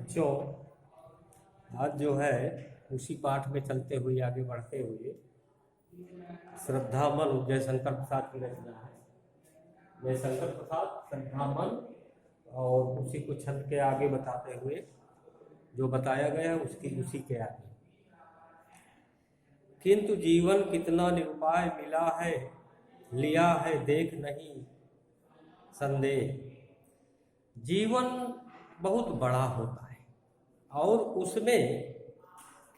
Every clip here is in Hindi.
बच्चों, आज जो है उसी पाठ में चलते हुए आगे बढ़ते हुए श्रद्धामन जयशंकर प्रसाद की रचना है। जयशंकर प्रसाद श्रद्धामन, और उसी को छंद के आगे बताते हुए जो बताया गया उसकी उसी के आगे। किंतु जीवन कितना निरुपाय मिला है, लिया है देख नहीं संदेह। जीवन बहुत बड़ा होता है और उसमें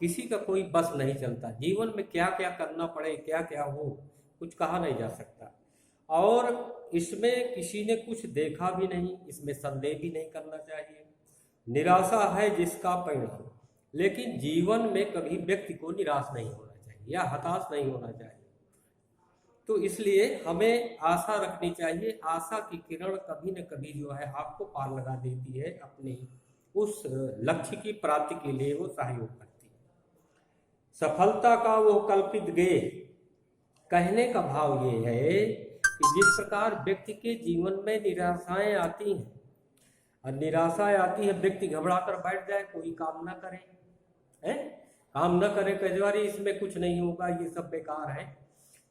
किसी का कोई बस नहीं चलता। जीवन में क्या क्या करना पड़े, क्या क्या हो, कुछ कहा नहीं जा सकता। और इसमें किसी ने कुछ देखा भी नहीं, इसमें संदेह भी नहीं करना चाहिए। निराशा है जिसका परिणाम, लेकिन जीवन में कभी व्यक्ति को निराश नहीं होना चाहिए या हताश नहीं होना चाहिए। तो इसलिए हमें आशा रखनी चाहिए। आशा की किरण कभी न कभी जो है आपको पार लगा देती है, अपने उस लक्ष्य की प्राप्ति के लिए वो सहयोग करती है। सफलता का वो कल्पित गेय, कहने का भाव ये है कि जिस प्रकार व्यक्ति के जीवन में निराशाएं आती हैं और निराशाएं आती है, व्यक्ति घबरा कर बैठ जाए, कोई काम ना करे, काम न करे, कई बार इसमें कुछ नहीं होगा, ये सब बेकार है।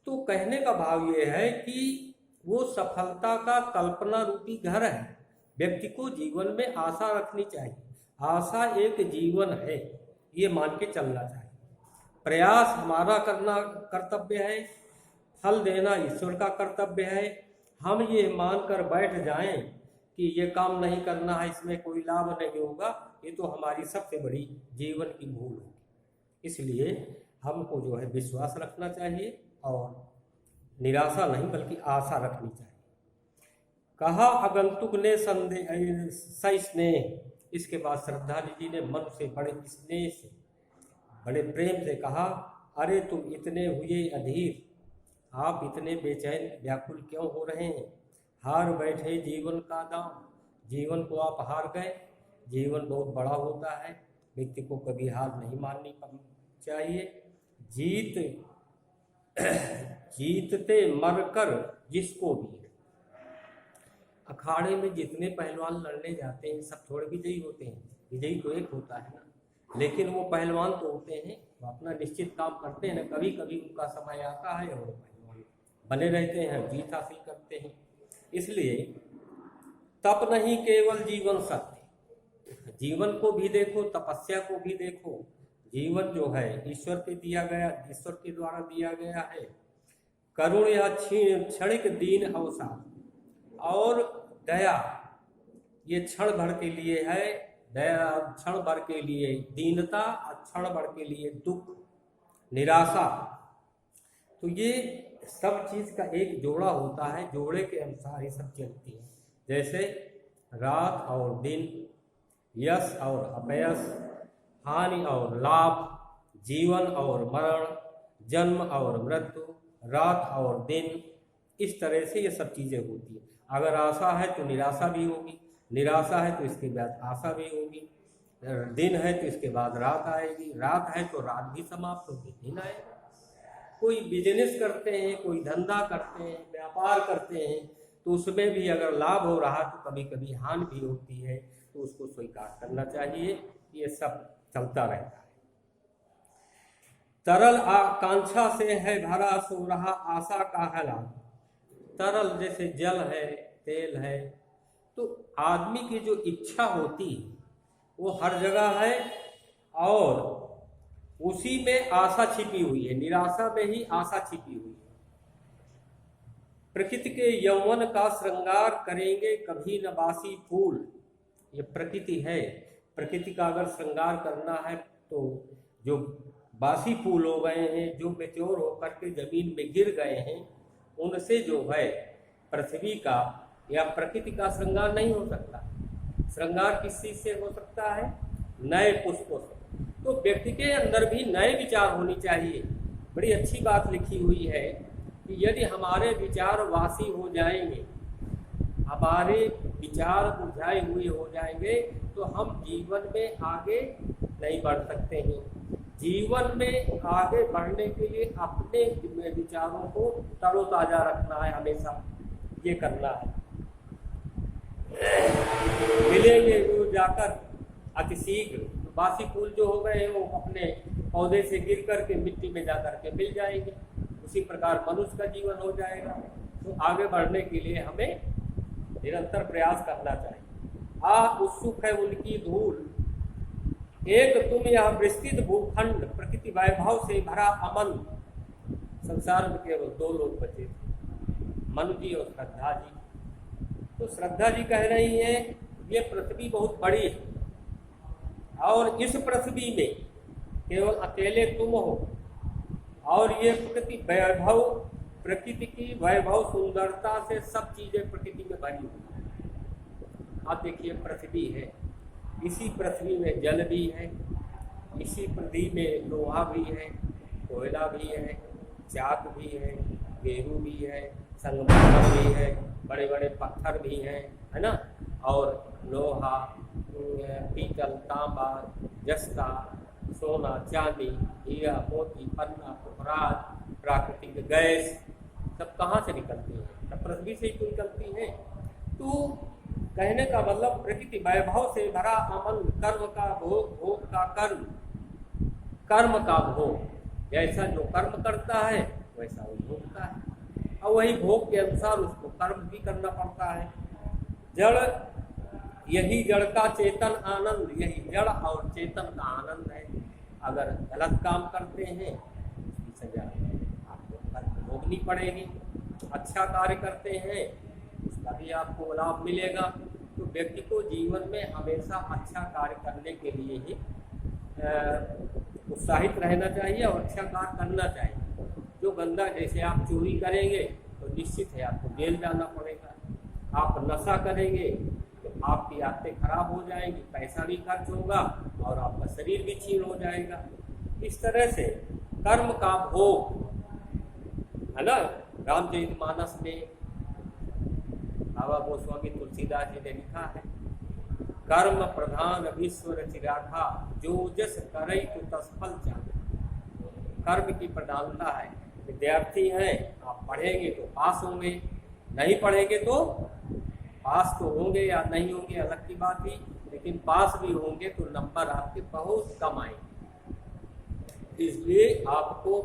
तो कहने का भाव ये है कि वो सफलता का कल्पना रूपी घर है। व्यक्ति को जीवन में आशा रखनी चाहिए। आशा एक जीवन है, ये मान के चलना चाहिए। प्रयास हमारा करना कर्तव्य है, फल देना ईश्वर का कर्तव्य है। हम ये मानकर बैठ जाएं कि ये काम नहीं करना है, इसमें कोई लाभ नहीं होगा, ये तो हमारी सबसे बड़ी जीवन की भूल होगी। इसलिए हमको जो है विश्वास रखना चाहिए और निराशा नहीं बल्कि आशा रखनी चाहिए। कहा आगंतुक ने संदेह स्नेह। इसके बाद श्रद्धालु जी ने मन से बड़े स्नेह से, बड़े प्रेम से कहा, अरे तुम इतने हुए अधीर, आप इतने बेचैन व्याकुल क्यों हो रहे हैं? हार बैठे जीवन का दाम, जीवन को आप हार गए। जीवन बहुत बड़ा होता है, व्यक्ति को कभी हार नहीं माननी चाहिए। जीतते मरकर जिसको भी। अखाड़े में जितने पहलवान लड़ने जाते हैं सब थोड़े विजयी होते हैं, विजयी तो एक होता है ना, लेकिन वो पहलवान तो होते हैं, वो अपना निश्चित काम करते हैं ना। कभी कभी उनका समय आता है और पहलवान बने रहते हैं, जीत हासिल करते हैं। इसलिए तप नहीं केवल जीवन सत्य, जीवन को भी देखो, तपस्या को भी देखो। जीवन जो है ईश्वर के दिया गया, ईश्वर के द्वारा दिया गया है। करुण या क्षणिक दीन अवसाद, और दया ये क्षण भर के लिए है, दया क्षण भर के लिए, दीनता क्षण भर के लिए दुख, निराशा। तो ये सब चीज का एक जोड़ा होता है, जोड़े के अनुसार ये सब चलती है। जैसे रात और दिन, यश और अपयश, हानि और लाभ, जीवन और मरण, जन्म और मृत्यु, रात और दिन, इस तरह से ये सब चीजें होती हैं। अगर आशा है तो निराशा भी होगी, निराशा है तो इसके बाद आशा भी होगी, दिन है तो इसके बाद रात आएगी, रात है तो रात भी समाप्त होगी, दिन आएगा। कोई बिजनेस करते हैं, कोई धंधा करते हैं, व्यापार करते हैं, तो उसमें भी अगर लाभ हो रहा तो कभी कभी हानि भी होती है, तो उसको स्वीकार करना चाहिए। ये सब चलता रहता है। तरल आकांक्षा से है भरा सो रहा आशा का हला। तरल जैसे जल है, तेल है, तो आदमी की जो इच्छा होती है वो हर जगह है और उसी में आशा छिपी हुई है, निराशा में ही आशा छिपी हुई है। प्रकृति के यौवन का श्रृंगार करेंगे कभी न बासी फूल। ये प्रकृति है, प्रकृति का अगर श्रृंगार करना है तो जो बासी फूल हो गए हैं, जो मैच्योर होकर के जमीन में गिर गए हैं, उनसे जो है पृथ्वी का या प्रकृति का श्रृंगार नहीं हो सकता। श्रृंगार किस चीज से हो सकता है? नए पुष्पों से। तो व्यक्ति के अंदर भी नए विचार होनी चाहिए। बड़ी अच्छी बात लिखी हुई है कि यदि हमारे विचार वासी हो जाएंगे, हमारे विचार बुझाए हुए हो जाएंगे, तो हम जीवन में आगे नहीं बढ़ सकते हैं। जीवन में आगे बढ़ने के लिए अपने विचारों को तरोताजा रखना है, हमेशा ये करना है। मिलेंगे गुरु जाकर अतिशीघ्र। बासी फूल जो हो गए वो अपने पौधे से गिर करके मिट्टी में जा करके मिल जाएंगे। उसी प्रकार मनुष्य का जीवन हो जाएगा। तो आगे बढ़ने के लिए हमें निरंतर प्रयास करना चाहिए। उत्सुक है उनकी धूल, एक तुम यह विस्तृत भूखंड, प्रकृति वैभव से भरा अमन। संसार में केवल दो लोग बचे थे, मनु जी और श्रद्धा जी। तो श्रद्धा जी कह रही हैं ये पृथ्वी बहुत बड़ी है और इस पृथ्वी में केवल अकेले तुम हो और ये प्रकृति वैभव, प्रकृति की वैभव सुंदरता से सब चीजें प्रकृति में भरी हुई। आप देखिए पृथ्वी है, इसी पृथ्वी में जल भी है, इसी पृथ्वी में लोहा भी है, कोयला भी है, चाक भी है, गेहूं भी है, संगमरमर भी है, बड़े बड़े पत्थर भी हैं, है ना। और लोहा, पीतल, तांबा, जस्ता, सोना, चांदी, हीरा, मोती, पन्ना, पुखराज, प्राकृतिक गैस सब कहाँ से निकलती है? सब पृथ्वी से ही तो निकलती है। तो कहने का मतलब प्रकृति वैभव से भरा अमन, कर्म का भोग, भोग का कर्म, कर्म का भोग। जैसा जो कर्म करता है वैसा वो भोगता है और वही भोग के अनुसार उसको कर्म भी करना पड़ता है। जड़, यही जड़ का चेतन आनंद, यही जड़ और चेतन का आनंद है। अगर गलत काम करते हैं उसकी सजा आपको भोगनी पड़ेगी, अच्छा कार्य करते हैं उसका भी आपको लाभ मिलेगा। तो व्यक्ति को जीवन में हमेशा अच्छा कार्य करने के लिए ही उत्साहित रहना चाहिए और अच्छा कार्य करना चाहिए। जो गंदा, जैसे आप चोरी करेंगे तो निश्चित है आपको जेल जाना पड़ेगा, आप नशा करेंगे तो आपकी आदतें खराब हो जाएंगी, पैसा भी खर्च होगा और आपका शरीर भी क्षीण हो जाएगा। इस तरह से कर्म का भोग, है ना। रामचरितमानस में बाबा गोस्वामी तुलसीदास जी ने लिखा है, कर्म प्रधान विश्व रचिरा था, जो जस करई तो तत्फल चाहे। कर्म की प्रधानता है। विद्यार्थी हैं, आप पढ़ेंगे तो पास होंगे, नहीं पढ़ेंगे तो पास तो होंगे या नहीं होंगे अलग की बात ही, लेकिन पास भी होंगे तो नंबर आपके बहुत कम आएंगे। इसलिए आपको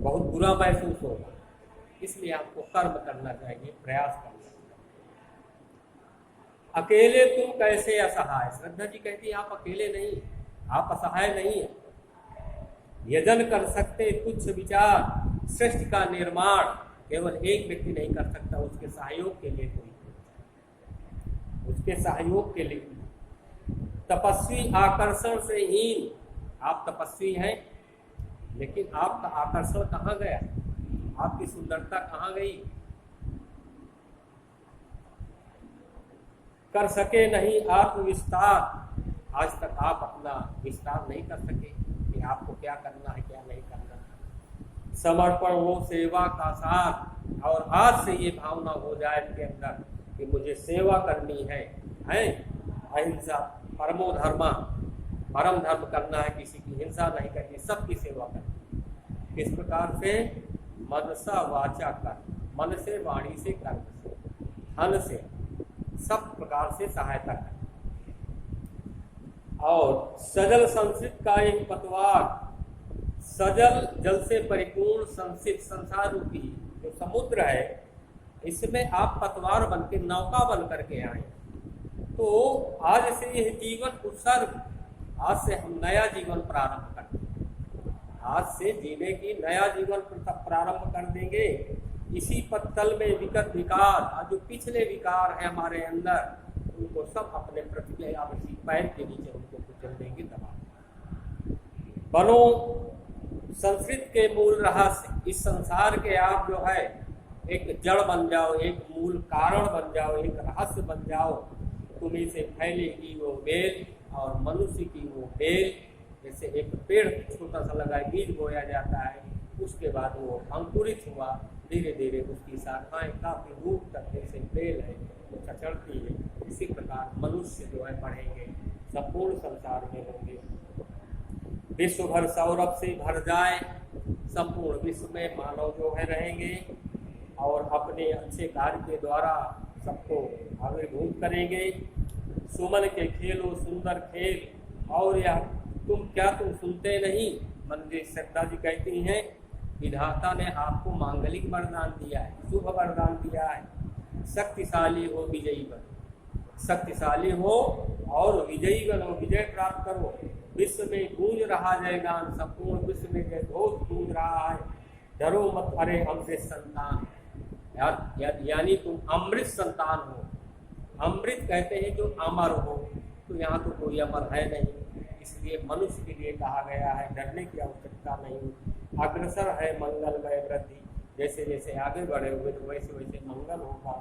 बहुत बुरा महसूस होगा। इसलिए आपको कर्म करना चाहिए, प्रयास करना चाहिए। अकेले तुम कैसे असहाय। श्रद्धा जी कहती है आप अकेले नहीं, आप असहाय नहीं है। यजन कर सकते तुच्छ विचार, सृष्टि का निर्माण केवल एक व्यक्ति नहीं कर सकता, उसके सहयोग के लिए कोई, उसके सहयोग के लिए। तपस्वी आकर्षण से हीन, आप तपस्वी हैं लेकिन आपका आकर्षण कहाँ गया, आपकी सुंदरता कहाँ गई। कर सके नहीं आत्मविस्तार, आज तक आप अपना विस्तार नहीं कर सके कि आपको क्या करना है क्या नहीं करना। समर्पण वो सेवा का साथ, और आज से ये भावना हो जाए इनके अंदर कि मुझे सेवा करनी है। अहिंसा परमो धर्मा, परम धर्म करना है, किसी की हिंसा नहीं करनी, सबकी सेवा करनी। इस प्रकार से मनसा वाचा कर, मन से, वाणी से, कर्म से, धन से, सब प्रकार से सहायता करें। और सजल संसित का एक पतवार, सजल जल से परिपूर्ण संसित संसार रूपी जो समुद्र है, इसमें आप पतवार बन के, नौका बन करके आए। तो आज से यह जीवन उत्सर्ग, आज से हम नया जीवन प्रारंभ करते हैं, आज से जीने की नया जीवन प्रारंभ कर देंगे। इसी पत्तल में विकट विकार, और जो पिछले विकार है हमारे अंदर, उनको सब अपने पृथ्वी या इसी पैर के नीचे उनको कुचल देंगे, दबा। बनो संस्कृत के मूल रहस्य, इस संसार के आप जो है एक जड़ बन जाओ, एक मूल कारण बन जाओ, एक रहस्य बन जाओ। तुम्हीं से फैलेगी वो बेल और मनुष्य की वो बेल। जैसे एक पेड़ छोटा सा लगा, बीज बोया जाता है, उसके बाद वो अंकुरित हुआ, धीरे धीरे उसकी शाखाएं काफी दूर तक जैसे बेल है वो चढ़ती है। इसी प्रकार मनुष्य जो है बढ़ेंगे, संपूर्ण संसार में होंगे। विश्व भर सौरभ से भर जाए, संपूर्ण विश्व में मानव जो है रहेंगे और अपने अच्छे कार्य के द्वारा सबको आविर्भूत करेंगे। सुमन के खेलो सुंदर खेल और या तुम सुनते नहीं। मंदिर श्रद्धा जी कहती हैं विधाता ने आपको मांगलिक वरदान दिया है, शुभ वरदान दिया है, शक्तिशाली हो विजयी बनो, शक्तिशाली हो और विजयी बनो, विजय प्राप्त करो। विश्व में गूंज रहा जयगान, संपूर्ण विश्व में जय घोष गूंज रहा है, डरो मत अरे अमृत संतान, यानी तुम अमृत संतान हो। अमृत कहते हैं जो अमर हो, तो यहाँ तो कोई अमर है नहीं, इसलिए मनुष्य के लिए कहा गया है डरने की आवश्यकता नहीं। अग्रसर है मंगलमय वृद्धि, जैसे जैसे आगे बढ़े हुए तो वैसे वैसे मंगल होगा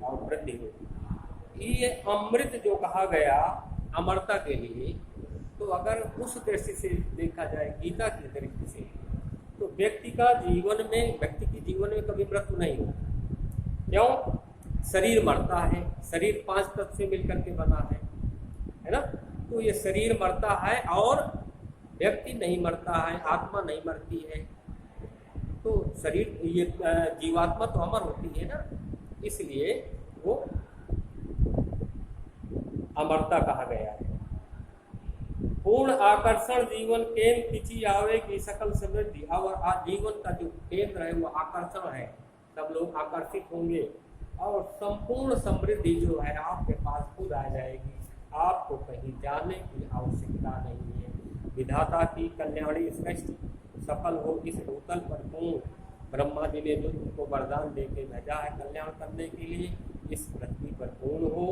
और वृद्धि होगी। ये अमृत जो कहा गया अमरता के लिए, तो अगर उस दृष्टि से देखा जाए गीता की दृष्टि से, तो व्यक्ति की जीवन में कभी मृत्यु नहीं होती। क्यों? शरीर मरता है, शरीर 5 तत्व से मिलकर के बना है ना। तो ये शरीर मरता है और व्यक्ति नहीं मरता है, आत्मा नहीं मरती है। तो शरीर ये जीवात्मा तो अमर होती है ना, इसलिए वो अमरता कहा गया है। पूर्ण आकर्षण जीवन केंद्र किसी आवे की सकल समृद्धि, और जीवन का जो केंद्र है वो आकर्षण है, सब लोग आकर्षित होंगे और संपूर्ण समृद्धि जो है आपके पास खुद आ जाएगी, आपको कहीं जाने की आवश्यकता नहीं है। विधाता की कल्याणी सृष्टि सफल हो इस भूतल पर पूर्ण, ब्रह्मा जी ने जो उनको वरदान दे के भेजा है कल्याण करने के लिए, इस पृथ्वी पर पूर्ण हो।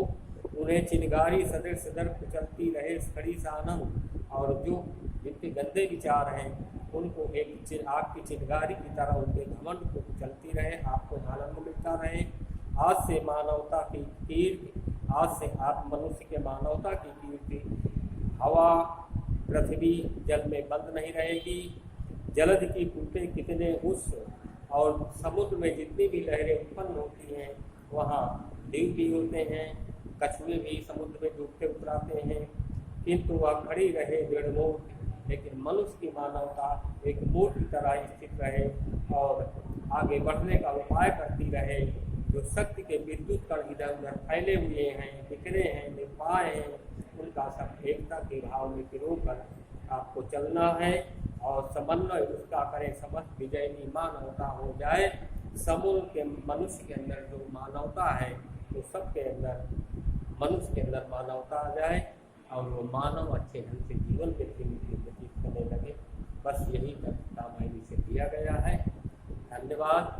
उन्हें चिनगारी सदर सदर चलती रहे खड़ी सानंद, और जो जिनके गंदे विचार हैं उनको एक आग की चिनगारी की तरह उनके घमंड को चलती रहे, आपको आनंद मिलता रहे। आज से मानवता की कीर्ति, आज से आप मनुष्य के मानवता की कीर्ति हवा पृथ्वी जल में बंद नहीं रहेगी। जलध की कूटे कितने उस, और समुद्र में जितनी भी लहरें उत्पन्न होती हैं वहाँ डीव भी होते हैं, कछुए भी समुद्र में डूबते उतराते हैं, किंतु वह खड़ी रहे दृढ़ मूर्ति। लेकिन मनुष्य की मानवता एक मूर्ति की तरह स्थित रहे और आगे बढ़ने का उपाय करती रहे। जो शक्ति के विद्युत कण इधर उधर फैले हुए हैं, बिखरे हैं, निर्वाय हैं, उनका सब एकता के भाव में पिरोकर आपको चलना है और समन्वय उसका करें, समस्त विजयनी मानवता हो जाए। समूह के मनुष्य के अंदर जो मानवता है तो सबके अंदर, मनुष्य के अंदर मानवता आ जाए और वो मानव अच्छे ढंग से जीवन व्यतीत करने लगे। बस यही रामायण से दिया गया है। धन्यवाद।